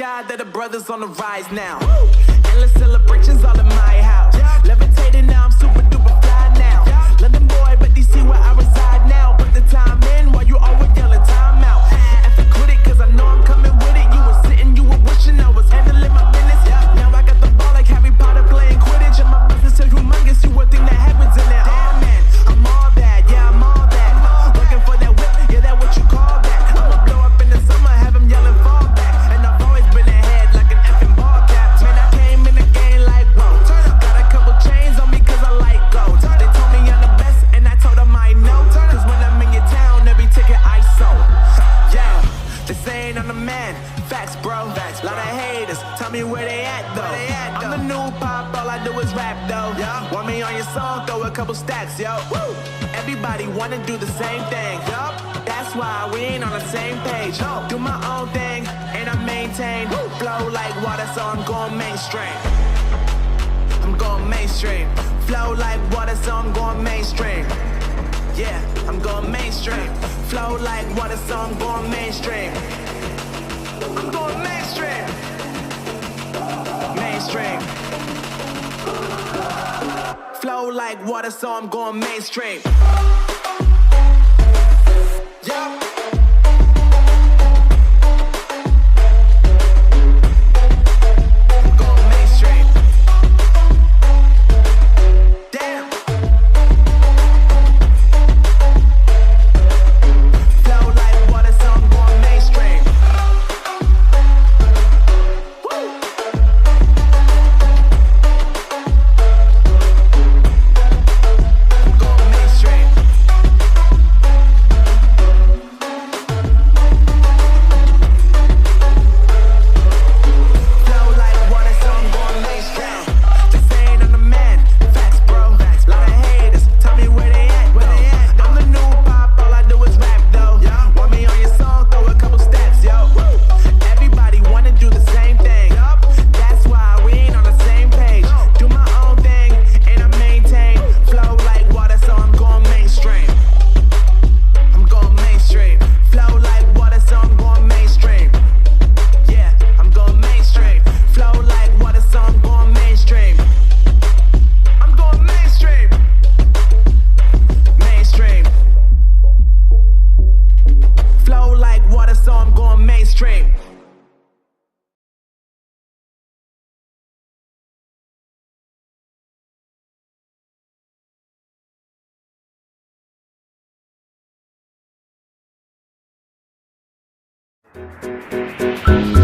God that the brothers on the rise now. Endless celebrations all in my house. Levitating now, I'm super duper fly now. London boy, but DC where I reside now. Put the time in while you always yelling time out. And for quit it, cause I know I'm coming with it. You were sitting, you were wishing I was handling my business. Now I got the ball like Harry Potter playing Quidditch. And my business is humongous, you would think that happens in there. Oh man, I'm all that, yeah, I'm all that. Looking for that whip, yeah, that what you call that. I'ma blow up in the summer, have him yelling fall back. And I've always been ahead like an effing ball cap. Man, I came in the game like, whoa. Got a couple chains on me cause I like gold. They told me I'm the best and I told them I know. Cause when I'm in your town, every ticket I sold. Yeah, they saying I'm the man. Facts, bro. Facts, lot of haters. Tell me where they at though. I'm the new pop, all I do is rap though. Want me on your song, throw a couple stacks, yo. Woo. Everybody wanna do the same thing. That's why we ain't on the same page. Do my own thing and I maintain. Flow like water, so I'm going mainstream. I'm going mainstream. Flow like water, so I'm going mainstream. Yeah, I'm going mainstream. Flow like water, so I'm going mainstream. I'm going mainstream. Mainstream. Flow like water, so I'm going mainstream. Yeah. Thank